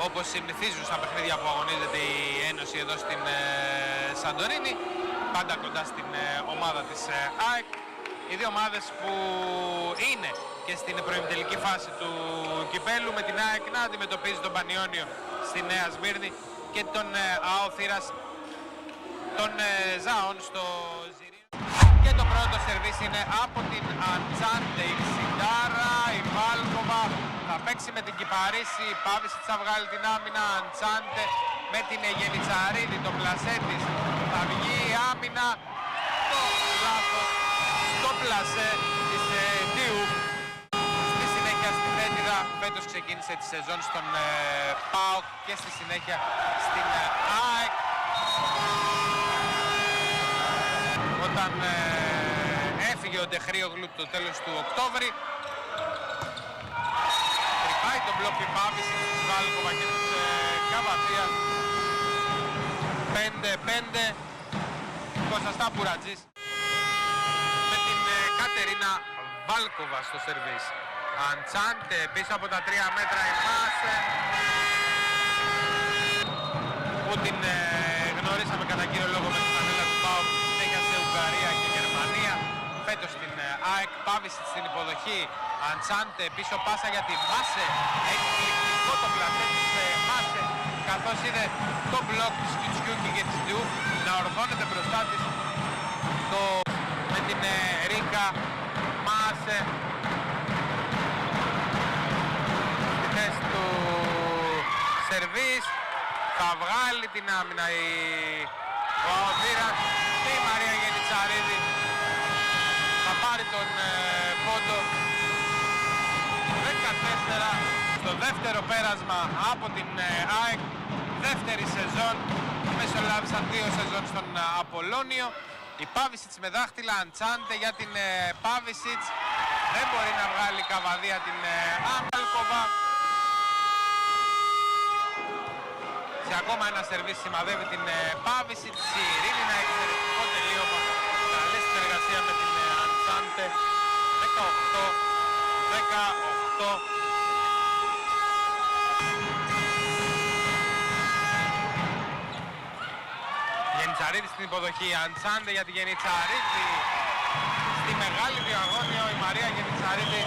όπως συνηθίζουν στα παιχνίδια που αγωνίζεται η Ένωση εδώ στην Σαντορίνη, πάντα κοντά στην ομάδα της ΑΕΚ. Οι δύο ομάδες που είναι και στην προημιτελική φάση του κυπέλου, με την ΑΕΚ να αντιμετωπίζει τον Πανιόνιο στη Νέα Σμύρνη και τον ΑΟ Θήρας των Ζάων στο Ζηρίο. Και το πρώτο σερβίς είναι από την Αντσάντε, η Σιντάρα, η Βάλκοβα θα παίξει με την Κυπαρίση, η Πάβηση θα βγάλει την άμυνα, Αντσάντε με την Γενιτσαρίδη, το πλασέ της θα βγει η άμυνα, το λάθος στο πλασέ της Ντιούφ. Στη συνέχεια στην Πέτιδα, φέτος ξεκίνησε τη σεζόν στον ΠΑΟΚ και στη συνέχεια στην ΑΕΚ. Όταν έφυγε ο Ντεχρίογλου το τέλος του Οκτώβρη, τρυπάει τον μπλοκ η Πάβηση της Βάλκοβα και της Καβαθία. 5-5, Κωνσταντά Μπουρατζής με την Κατερίνα Βάλκοβα στο σερβίς. Αντσάντε πίσω από τα 3 μέτρα η Μάσε, που την γνωρίσαμε κατά κύριο λόγο με την φανέλα του ΠΑΟΚ, συνέχεια σε Ουγγαρία και Γερμανία. Φέτος στην ΑΕΚ, Πάβηση στην υποδοχή, Αντσάντε πίσω πάσα για τη Μάσε, εκπληκτικό το πλασέ της Μάσε, καθώς είδε το μπλοκ της Κιουτσιούκη και της Ντιούφ να ορθώνεται μπροστά της με την Ρίκα. Μάσε στη θέση του σερβίς, θα βγάλει την άμυνα ο Αοθήρας και η Μαρία Γενιτσαρίδη θα πάρει τον πόντο. 14 στο δεύτερο πέρασμα από την ΑΕΚ, δεύτερη σεζόν, μεσολάβησαν 2 σεζόν στον Απολλώνιο. Η Πάβησιτς με δάχτυλα, Αντσάντε για την Πάβησιτς, δεν μπορεί να βγάλει Καβαδία την Βάλκοβα. Σε ακόμα ένα σερβίς σημαδεύει την Πάβησιτς, η Ειρήνη, ένα εξαιρετικό τελείωμα, καλή συνεργασία με την Αντσάντε. 18-18. Γενιτσαρίδη στην υποδοχή, Αντσάντε για τη Γενιτσαρίδη. Στη μεγάλη διαγώνιο η Μαρία Γενιτσαρίδη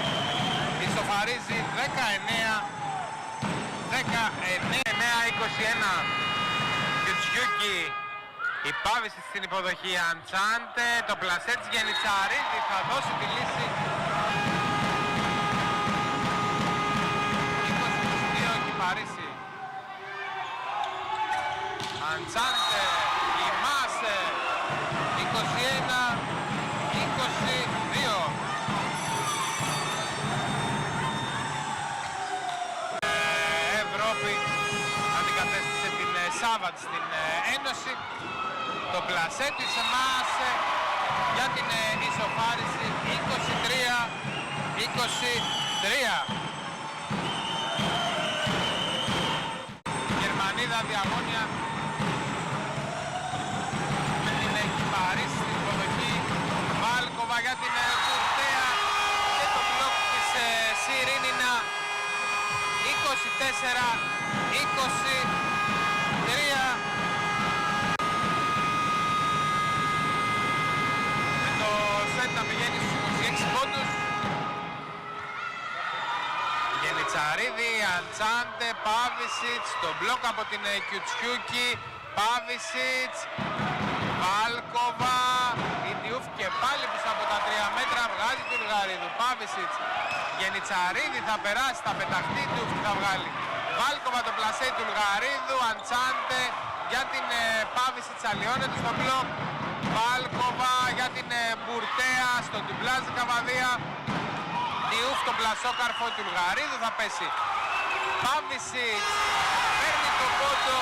ισοφαρίζει 19-21. Κιουτσιούκη, η Πάβηση στην υποδοχή, Αντσάντε, το πλασέ της Γενιτσαρίδη θα δώσει τη λύση. 22 Κυπαρίση. Αντσάντε, η Μάσε, 21-22. Ευρώπη αντικατέστησε την Σάββατ στην Ένωση. Το πλασέ της Μάσε για την ισοφάριση, 23-23. Γερμανίδα διαγώνια με την Κυπαρίση στην υποδοχή, Βάλκοβα για την Κουρτέα και το μπλοκ της Σιρήνινα. 24-23. Με το σετ να πηγαίνει στους 26 πόντους. Γενιτσαρίδη, Αντσάντε, Πάβησιτς, το μπλοκ από την Κιουτσιούκη, Πάβησιτς, Βάλκοβα, η Ντιούφ και πάλι πίσω από τα 3 μέτρα βγάζει του Λγαρίδου. Πάβησιτς, Γενιτσαρίδη θα περάσει, θα πεταχτεί, Ντιούφ θα βγάλει. Βάλκοβα το πλασέ του Λγαρίδου, Αντσάντε για την Πάβησιτς, αλλοιώνεται στο μπλοκ. Βάλκοβα για την Μπουρτέα, στον τουμπλάζ Καβαδία. Ντιούφ το πλασόκαρφο του Λγαρίδου θα πέσει. Πάβησιτς παίρνει το πόντο,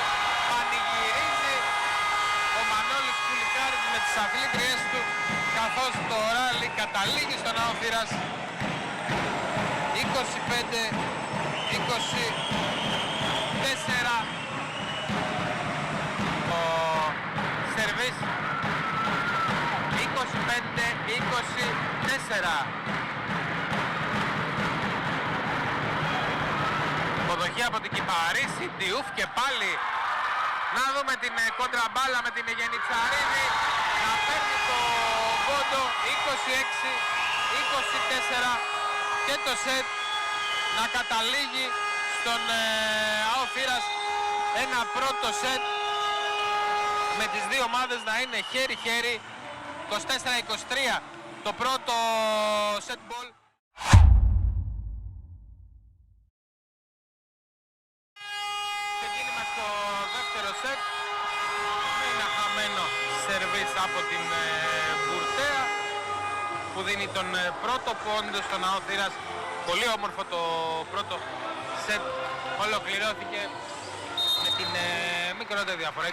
πανηγυρίζει ο Μανώλης Κουλικάρης με τις αθλήτριές του, καθώς το ράλι καταλήγει στον ΑΟ Θήρας. 25-24. Το σερβίς 25-24. Υποδοχή από την Κυπαρίση, Ντιούφ και πάλι να δούμε την κόντρα μπάλα με την Γενιτσαρίδη να παίρνει το πόντο 26-24 και το σετ να καταλήγει στον ΑΟ Θήρας, ένα πρώτο σετ με τις δύο ομάδες να είναι χέρι-χέρι, 24-23 το πρώτο σετ μπολ. Ξεκίνημα στο δεύτερο σετ με ένα χαμένο σερβίς από την Μπουρτέα που δίνει τον πρώτο πόντο στον ΑΟ Θήρας. Πολύ όμορφο το πρώτο σετ, ολοκληρώθηκε με την μικρότερη διαφορά, 26-24.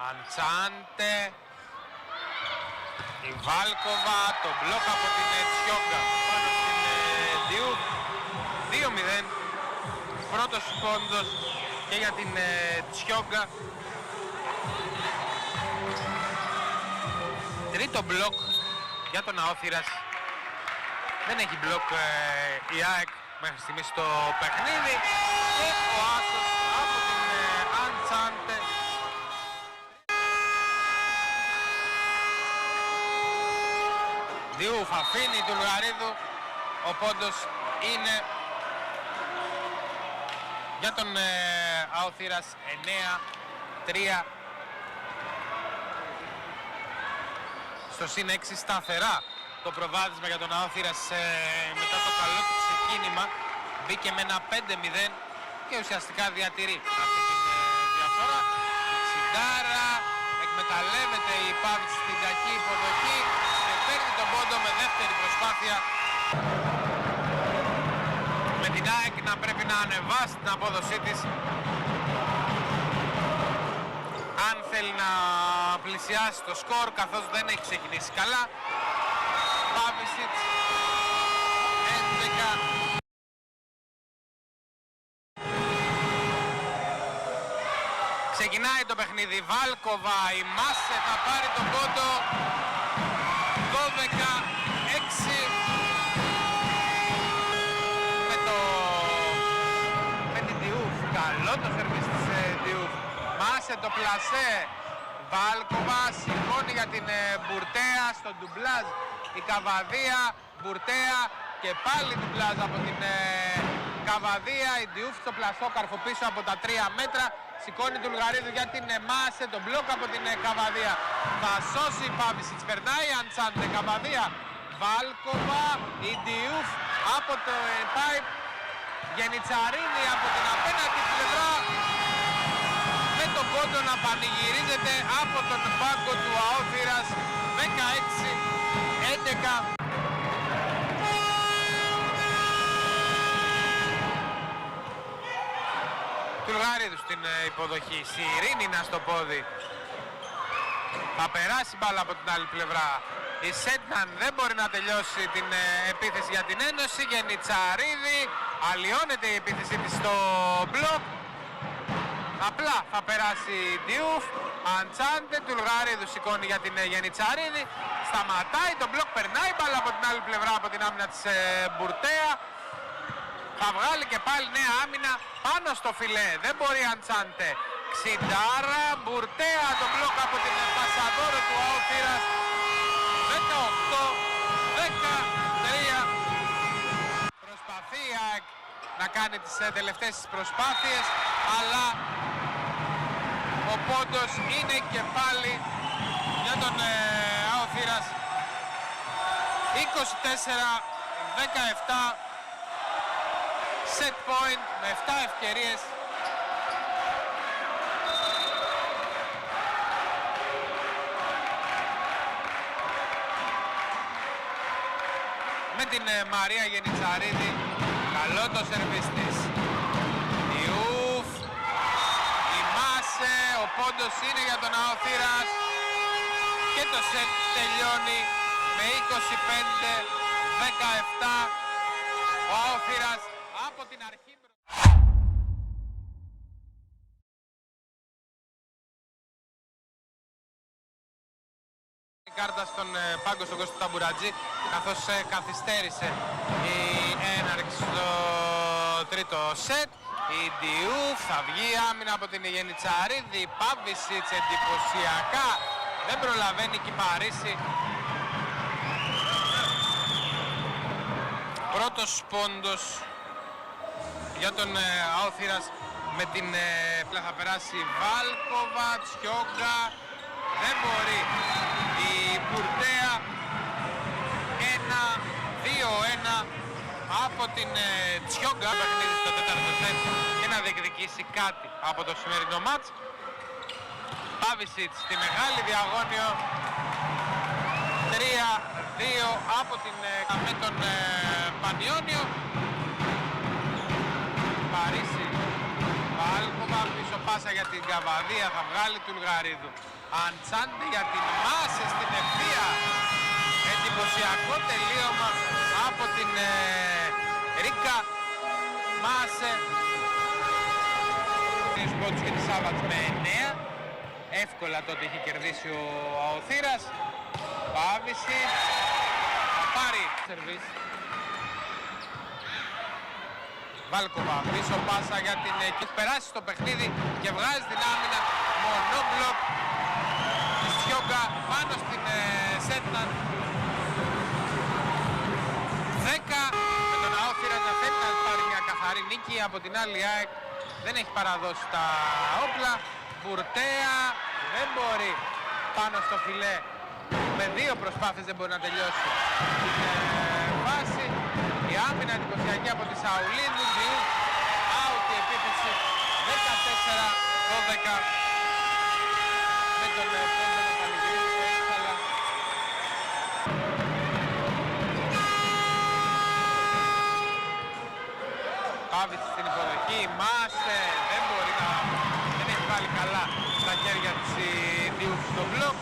Αντσάντε, η Βάλκοβα, το μπλοκ από την Τσιόγκα πάνω στην Ντιούφ, 2-0, πρώτος πόντος και για την Τσιόγκα. Τρίτο μπλοκ για τον ΑΟ Θήρας. Δεν έχει μπλοκ η ΑΕΚ μέχρι στιγμής στο παιχνίδι και ο άσος από την Αντσάντε. Ντιούφ αφήνει του Λουγαρίδου, ο πόντος είναι για τον ΑΟ Θήρας 9-3. Στο συν 6 σταθερά το προβάδισμα για τον ΑΟ Θήρας μετά το καλό του ξεκίνημα, μπήκε με ένα 5-0 και ουσιαστικά διατηρεί αυτή τη διαφορά. Σιντάρα, εκμεταλλεύεται η Παύση στην κακή υποδοχή και παίρνει τον πόντο με δεύτερη προσπάθεια, με την ΑΕΚ να πρέπει να ανεβάσει την απόδοσή της αν θέλει να πλησιάσει το σκορ, καθώς δεν έχει ξεκινήσει καλά. Πάβησιτς 11. Ξεκινάει το παιχνίδι, Βάλκοβα, η Μάσε θα πάρει τον πόντο, 12-6 με την Ντιούφ. Καλό το σερβίς της Ντιούφ. Μάσε το πλασέ, Βάλκοβα σηκώνει για την Μπουρτέα στο ντουμπλάζ, η Καβαδία, Μπουρτέα και πάλι ντουμπλάζ από την Καβαδία, η Ντιούφ στο πλασό καρφοπίσω από τα 3 μέτρα, σηκώνει του Λουγαρίδου για την Μάσε, τον μπλοκ από την Καβαδία, θα σώσει η Πάβησιτς, περνάει Αντσάντε, Καβαδία, Βάλκοβα, η Ντιούφ από το pipe, Γενιτσαρίνη από την απέναντι πλευρά, με τον πόντο να πανηγυρίζεται από τον πάγκο του ΑΟ Θήρας, 16-11. Του Λουγαρίδου στην υποδοχή, Σιρήνινα στο πόδι, θα περάσει μπάλα από την άλλη πλευρά, η Σέντναν δεν μπορεί να τελειώσει την επίθεση για την Ένωση, Γενιτσαρίδη, αλλοιώνεται η επίθεση της στο μπλοκ, απλά θα περάσει η Ντιούφ, Αντσάντε, του Λουγαρίδου σηκώνει για την Γενιτσαρίδη, σταματάει το μπλοκ, περνάει μπάλα από την άλλη πλευρά από την άμυνα της Μπουρτέα, θα βγάλει και πάλι νέα άμυνα πάνω στο φιλέ, δεν μπορεί Αντσάντε, Ξιντάρα, Μπουρτέα, το μπλοκ από την Πασαδόρο του ΑΟ Θήρας, 18-13. Προσπαθεί να κάνει τις τελευταίες προσπάθειες, αλλά ο πόντος είναι και πάλι για τον ΑΟ Θήρας, 24-17, set point με 7 ευκαιρίες. Με την Μαρία Γενιτσαρίδη, καλό το σερβίς της. Ιούφ, η Μάσε, ο πόντος είναι για τον ΑΟ Θήρας και το σετ τελειώνει με 25-17. Ο ΑΟ Θήρας από την αρχή. Κάρτα στον πάγκο στον Κώστα Ταμπουρατζή, καθώς καθυστέρησε η έναρξη στο τρίτο σετ. Η Ντιούφ θα βγει άμυνα από την Γενιτσαρίδη. Πάβησιτς εντυπωσιακά. Δεν προλαβαίνει και Παρίσι. Πρώτος πόντος για τον Αόθυρας με την πλά θα περάσει Βάλκοβα, Τσιόγκα. Δεν μπορεί η Μπουρτέα. 1-2-1 από την Τσιόγκα παιχνίδι στο τέταρτο σετ και να διεκδικήσει κάτι από το σημερινό μάτς. Πάβησιτς στη μεγάλη διαγώνιο. 3-2 από την με τον Πανιόνιο. Παρίσι, Βάλκοβα, πίσω πάσα για την Καβαδία, θα βγάλει του Λγαρίδου. Αντσάντε για την Μάσε στην ευθεία. Εντυπωσιακό τελείωμα από την Ρίκα Μάσε. Τις πρώτους και τη Σάββατς με 9. Εύκολα τότε είχε κερδίσει ο Αοθύρας. Πάβηση. Θα πάρει σερβίς. Βάλκοβα πίσω πάσα για την έχει περάσει στο παιχνίδι και βγάζει την άμυνα. Μονόμπλοκ της Τσιόγκα πάνω στην Σέτνα. 10 με τον Αόθυρα να θέλει να πάρει μια καθαρή νίκη. Από την άλλη ΑΕΚ δεν έχει παραδώσει τα όπλα. Μπουρτέα δεν μπορεί πάνω στο φιλέ. Με 2 προσπάθειες δεν μπορεί να τελειώσει την βάση. Η άμυνα εντυπωσιακή από τη Σαουλίδου. Out η επίθεση. 14-12 με τον Πέντο να πανηγυρίσει έξαλα. Πάβηση στην υποδοχή. Μάσε δεν μπορεί να... δεν έχει βάλει καλά στα χέρια της Διούφ στο μπλοκ.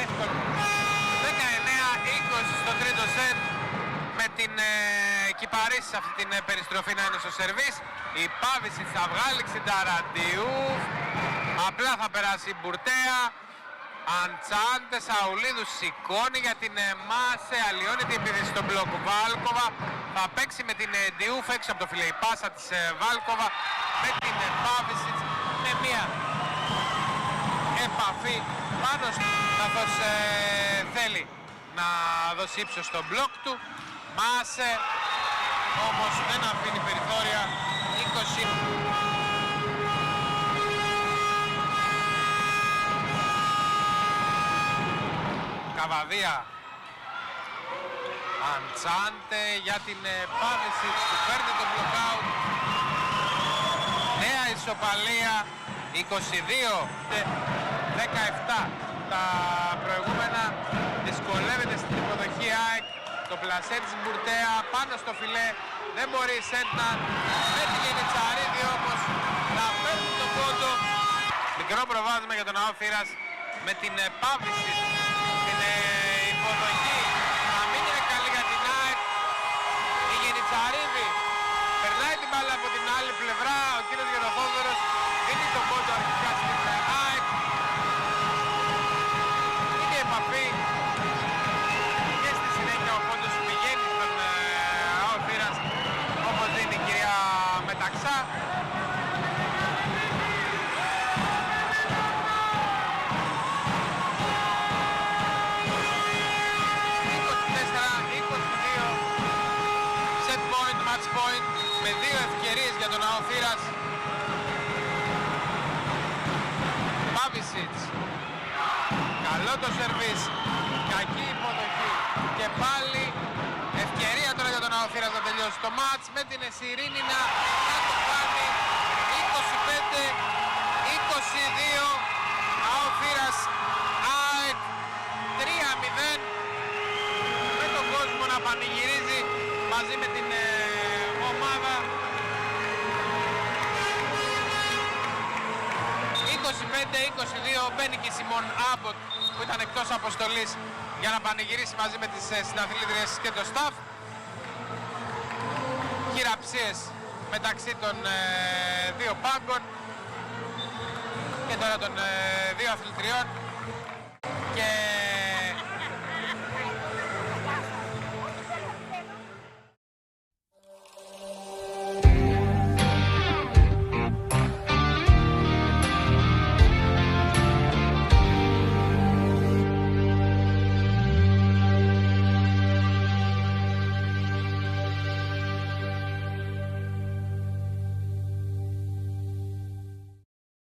Εύκολο. 19-20 στο τρίτο σετ με την Κυπαρίση σε αυτή την περιστροφή να είναι στο σερβίς. Η Πάβηση θα βγάλει Ξινταραντιού. Απλά θα περάσει η Μπουρτέα. Αντσάντε Σαουλίδου σηκώνει για την Μάσε. Αλλοιώνει την επίθεση στο μπλοκ. Βάλκοβα θα παίξει με την Ντιούφ έξω από το φιλέ. Η πάσα της Βάλκοβα με την Πάβηση με μία επαφή πάνω καθώς θέλει να δώσει ύψος στο μπλοκ του. Μάσε όμως δεν αφήνει περιθώρια. 20. Καβαδία. Αντσάντε για την Πάβηση που παίρνει το blockout. Νέα ισοπαλία. 22-17 τα προηγούμενα. Δυσκολεύεται στην υποδοχή ΑΕΚ. Το πλασέ της Μπουρτέα πάνω στο φιλέ. Δεν μπορεί η Σέτνα με την Γενιτσαρίδη όμως να παίρνει τον πόντο. Μικρό προβάδισμα για τον Αόθυρας με την Πάβηση στην υποδοχή. Να μην είναι καλή για την ΑΕΚ. Η Γενιτσαρίδη περνάει την μπάλα από την άλλη πλευρά. Ο κύριος Γεροχόδωρος δίνει τον πόντο αρχικά στην ΑΕΚ. Είναι η επαφή. Και στη συνέχεια ο πόντος πηγαίνει στον Αόθυρας όπως δίνει η κυρία Μεταξά. Με 2 ευκαιρίες για τον Αόθυρας. Πάβησιτς. Καλό το σερβίς. Κακή υποδοχή. Και πάλι ευκαιρία τώρα για τον Αόθυρας να τελειώσει το μάτς. Με την Εσυρίνη να το κάνει. 25-22. Αόθυρας ΑΕΚ 3-0. Με τον κόσμο να πανηγυρίζει μαζί με την ομάδα. 25-22 μπαίνει και η Σιμών Άμποτ που ήταν εκτός αποστολής για να πανηγυρίσει μαζί με τις συναθλήτριες και το staff. Χειραψίες μεταξύ των δύο πάγκων και τώρα των δύο αθλητριών και